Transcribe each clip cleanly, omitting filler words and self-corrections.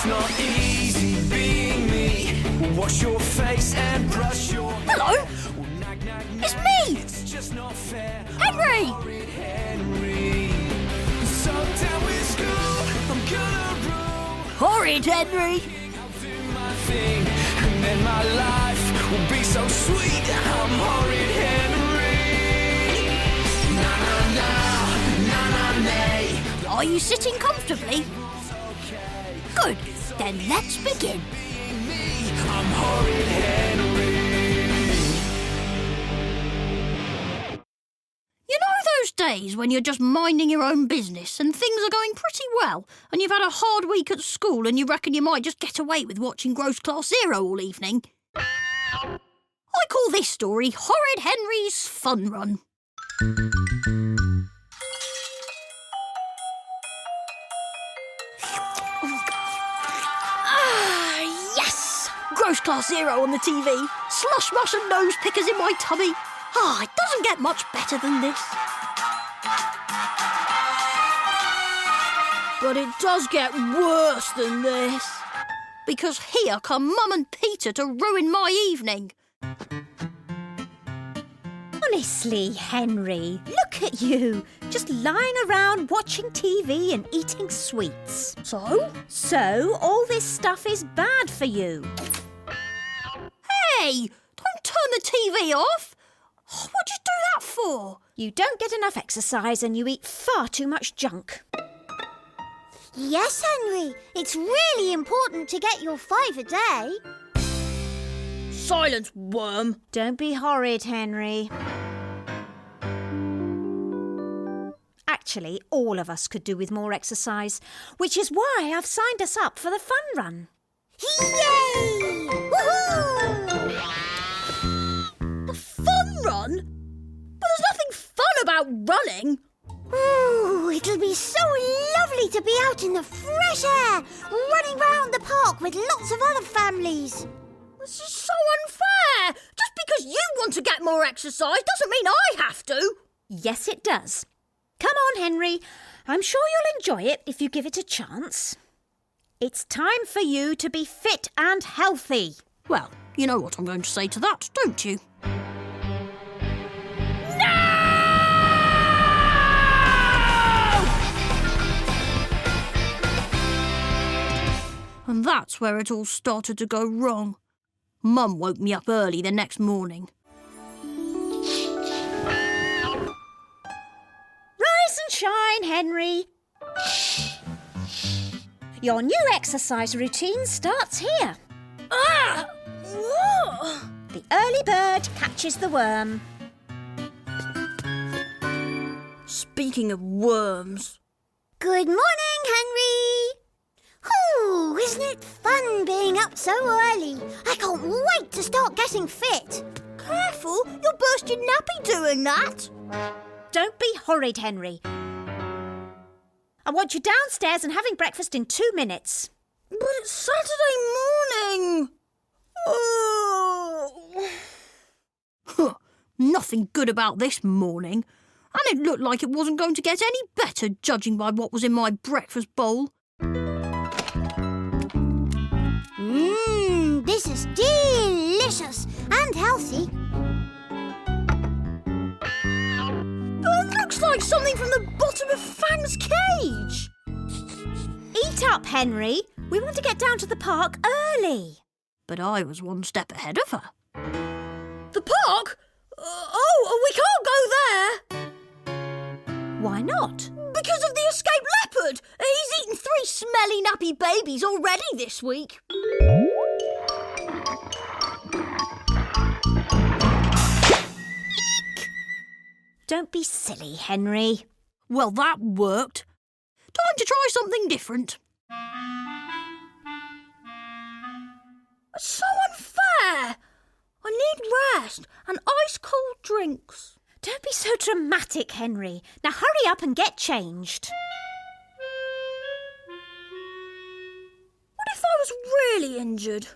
It's not easy being me. Wash your face and brush your hair. Hello? It's me! It's just not fair. Henry! Horrid Henry. So down with school, I'm gonna rule. Horrid Henry! I'll do my thing, and then my life will be so sweet. I'm Horrid Henry. Na na na, na na nay. Are you sitting comfortably? Good, then let's begin. I'm Horrid Henry. You know those days when you're just minding your own business and things are going pretty well and you've had a hard week at school and you reckon you might just get away with watching Gross Class Zero all evening? I call this story Horrid Henry's Fun Run. Yes! Gross Class Zero on the TV. Slush mush and nose pickers in my tummy. It doesn't get much better than this. But it does get worse than this. Because here come Mum and Peter to ruin my evening. Honestly, Henry, look at you, just lying around watching TV and eating sweets. So? So, all this stuff is bad for you. Hey, don't turn the TV off. What'd you do that for? You don't get enough exercise and you eat far too much junk. Yes, Henry. It's really important to get your 5 a day. Silence, worm. Don't be horrid, Henry. Actually, all of us could do with more exercise, which is why I've signed us up for the fun run. Yay! Woohoo! A fun run? But there's nothing fun about running. Ooh, it'll be so lovely to be out in the fresh air, running round the park with lots of other families. This is so unfair. Just because you want to get more exercise doesn't mean I have to. Yes, it does. Come on, Henry. I'm sure you'll enjoy it if you give it a chance. It's time for you to be fit and healthy. Well, you know what I'm going to say to that, don't you? And that's where it all started to go wrong. Mum woke me up early the next morning. Rise and shine, Henry. Your new exercise routine starts here. The early bird catches the worm. Speaking of worms... Good morning, Henry. Ooh, isn't it fun being up so early? I can't wait to start getting fit. Careful, you'll burst your nappy doing that. Don't be horrid, Henry. I want you downstairs and having breakfast in 2 minutes. But it's Saturday morning. Oh. Nothing good about this morning. And it looked like it wasn't going to get any better, judging by what was in my breakfast bowl. This is delicious and healthy. But it looks like something from the bottom of Fang's cage. Eat up, Henry. We want to get down to the park early. But I was one step ahead of her. The park? We can't go there. Why not? Because of the escaped leopard. He's eaten 3 smelly, nappy babies already this week. Don't be silly, Henry. Well, that worked. Time to try something different. It's so unfair. I need rest and ice-cold drinks. Don't be so dramatic, Henry. Now hurry up and get changed. What if I was really injured?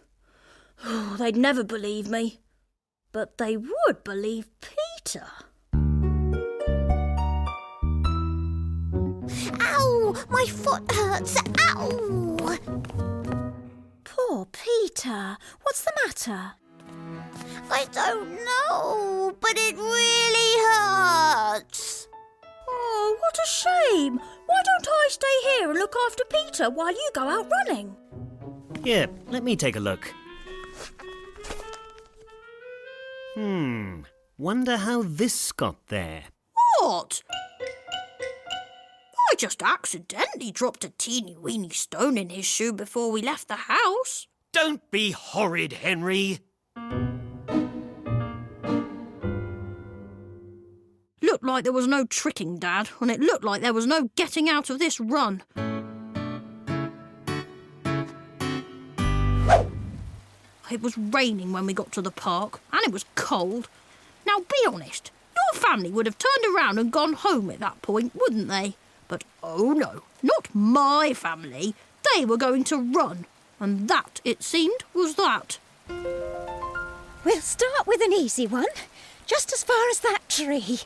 They'd never believe me. But they would believe Peter. Ow! My foot hurts. Ow! Peter, what's the matter? I don't know, but it really hurts. Oh, what a shame. Why don't I stay here and look after Peter while you go out running? Here, let me take a look. Wonder how this got there. What? I just accidentally dropped a teeny-weeny stone in his shoe before we left the house. Don't be horrid, Henry. Looked like there was no tricking, Dad, and it looked like there was no getting out of this run. It was raining when we got to the park, and it was cold. Now, be honest, your family would have turned around and gone home at that point, wouldn't they? But oh no, not my family. They were going to run, and that, it seemed, was that. We'll start with an easy one, just as far as that tree.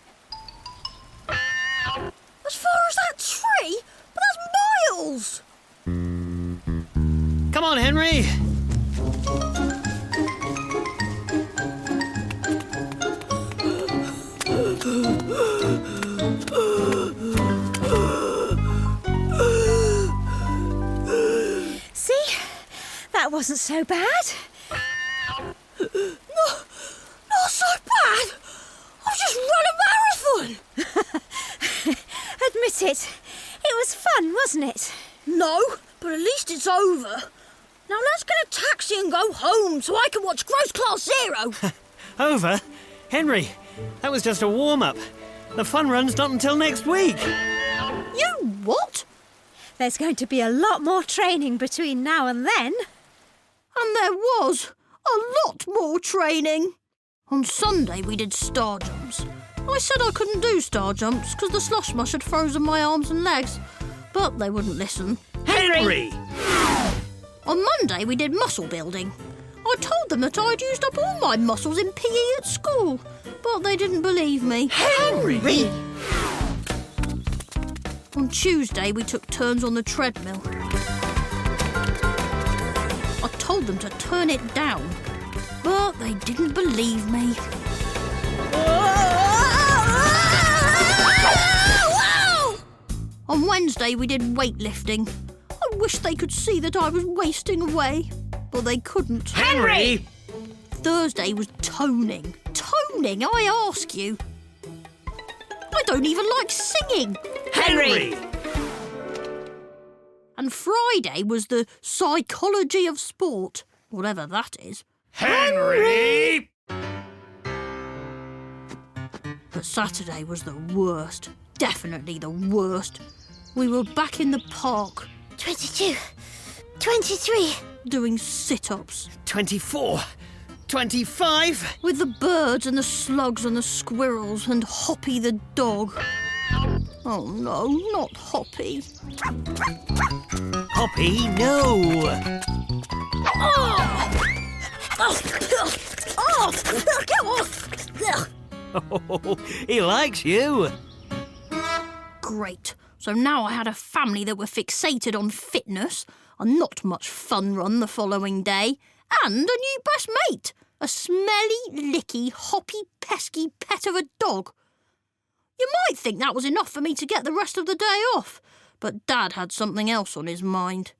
As far as that tree? But that's miles! Come on, Henry. See? That wasn't so bad. Not so bad! I've just run a marathon! Admit it. It was fun, wasn't it? No, but at least it's over. Now let's get a taxi and go home so I can watch Gross Class Zero. Over? Henry, that was just a warm-up. The fun run's not until next week. You what? There's going to be a lot more training between now and then. And there was a lot more training. On Sunday we did star jumps. I said I couldn't do star jumps because the slush mush had frozen my arms and legs, but they wouldn't listen. Henry! On Monday we did muscle building. I told them that I'd used up all my muscles in PE at school, but they didn't believe me. Henry! On Tuesday we took turns on the treadmill. I told them to turn it down, but they didn't believe me. On Wednesday we did weightlifting. I wish they could see that I was wasting away, but they couldn't. Henry! Thursday was toning. Toning, I ask you. I don't even like singing. Henry! And Friday was the psychology of sport, whatever that is. Henry! But Saturday was the worst. Definitely the worst. We were back in the park 22, 23. doing sit-ups 24, 25. with the birds and the slugs and the squirrels and Hoppy the dog. Oh no, not Hoppy. Hoppy, no. Get off! Oh, he likes you. Great. So now I had a family that were fixated on fitness, a not much fun run the following day, and a new best mate, a smelly, licky, hoppy, pesky pet of a dog. You might think that was enough for me to get the rest of the day off, but Dad had something else on his mind.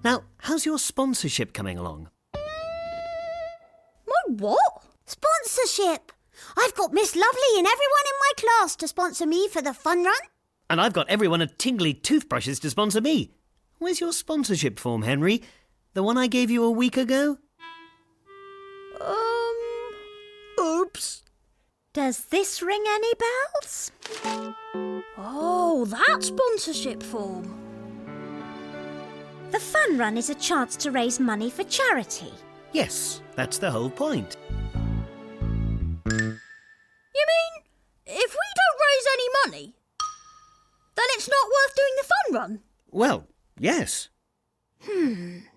Now, how's your sponsorship coming along? My what? Sponsorship. I've got Miss Lovely and everyone in my class to sponsor me for the fun run. And I've got everyone at Tingly Toothbrushes to sponsor me. Where's your sponsorship form, Henry? The one I gave you a week ago? Oops. Does this ring any bells? Oh, that sponsorship form. The fun run is a chance to raise money for charity. Yes, that's the whole point. You mean, if we don't raise any money, then it's not worth doing the fun run? Well, yes.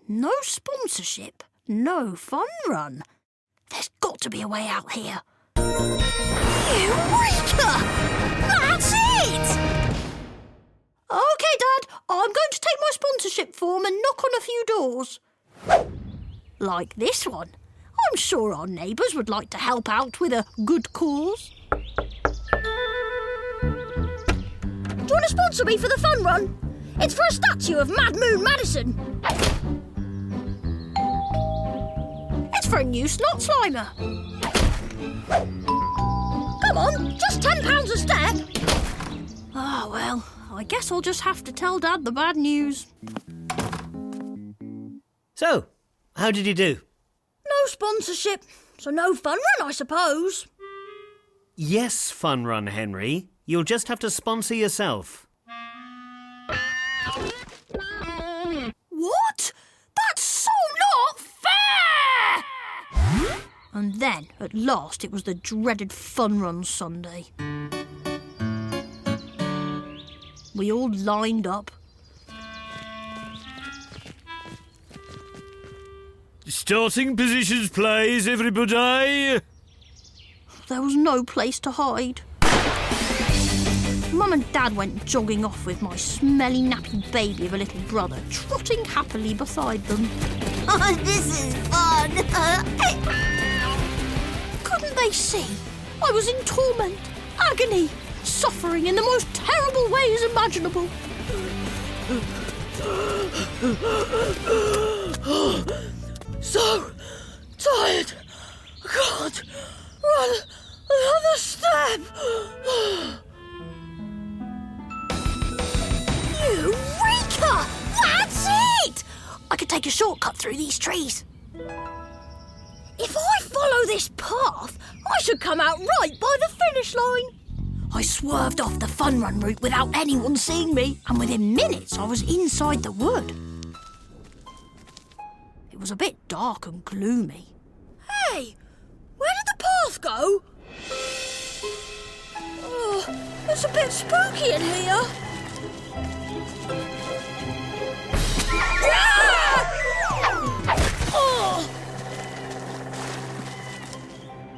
No sponsorship, no fun run. There's got to be a way out here. Eureka! That's it! OK, Dad, I'm going a few doors. Like this one. I'm sure our neighbours would like to help out with a good cause. Do you want to sponsor me for the fun run? It's for a statue of Mad Moon Madison. It's for a new slot slimer. Come on, just £10 a step. Ah, well, I guess I'll just have to tell Dad the bad news. So, how did you do? No sponsorship, so no fun run, I suppose. Yes, fun run, Henry. You'll just have to sponsor yourself. What? That's so not fair! And then, at last, it was the dreaded fun run Sunday. We all lined up. Starting positions, please, everybody. There was no place to hide. Mum and Dad went jogging off with my smelly, nappy baby of a little brother trotting happily beside them. Oh, this is fun. Couldn't they see? I was in torment, agony, suffering in the most terrible ways imaginable. So tired. I can't run another step. Eureka! That's it! I could take a shortcut through these trees. If I follow this path, I should come out right by the finish line. I swerved off the fun run route without anyone seeing me, and within minutes I was inside the wood. It was a bit dark and gloomy. Hey, where did the path go? Oh, it's a bit spooky in here. Oh!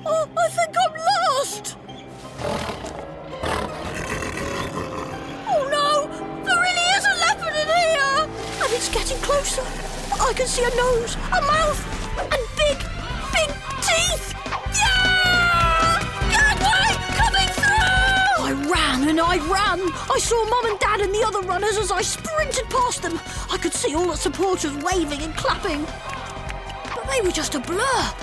Oh, I think I'm lost! Oh no! There really is a leopard in here! And it's getting closer. I can see a nose, a mouth, and big teeth! Yeah! Get away! Coming through! I ran and I ran. I saw Mum and Dad and the other runners as I sprinted past them. I could see all the supporters waving and clapping. But they were just a blur.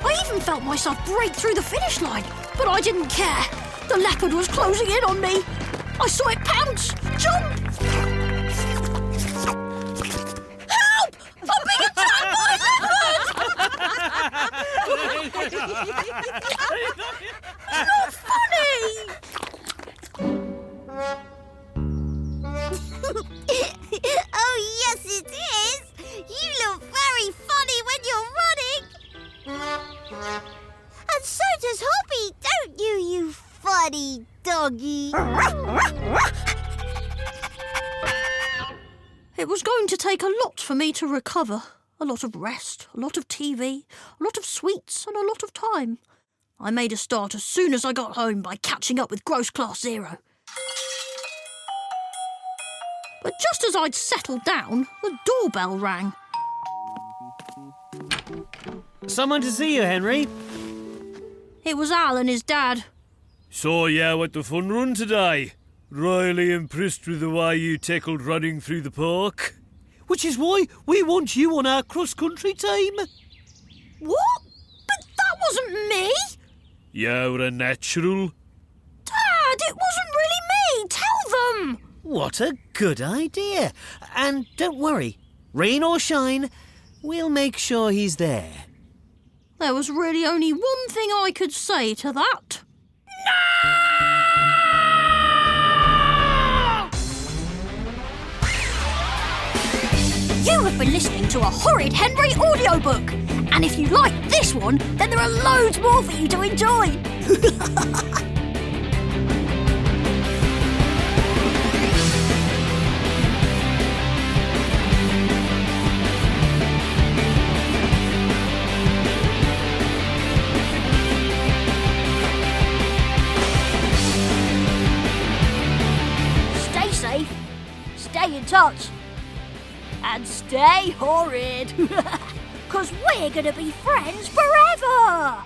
I even felt myself break through the finish line, but I didn't care. The leopard was closing in on me. I saw it pounce, jump. Help! I'm being attacked by a leopard! It's not funny! Oh, yes, it is. You look very funny when you're running. And so does Hobby, don't you, you funny doggy? It was going to take a lot for me to recover. A lot of rest, a lot of TV, a lot of sweets, and a lot of time. I made a start as soon as I got home by catching up with Gross Class Zero. But just as I'd settled down, the doorbell rang. Someone to see you, Henry. It was Al and his dad. Saw you at the fun run today. Really impressed with the way you tackled running through the park. Which is why we want you on our cross-country team. What? But that wasn't me! You're a natural. Dad, it wasn't really me! Tell them! What a good idea. And don't worry, rain or shine, we'll make sure he's there. There was really only one thing I could say to that. You have been listening to a Horrid Henry audiobook. And if you like this one, then there are loads more for you to enjoy. Stay safe, stay in touch, and stay horrid. 'Cause we're gonna be friends forever.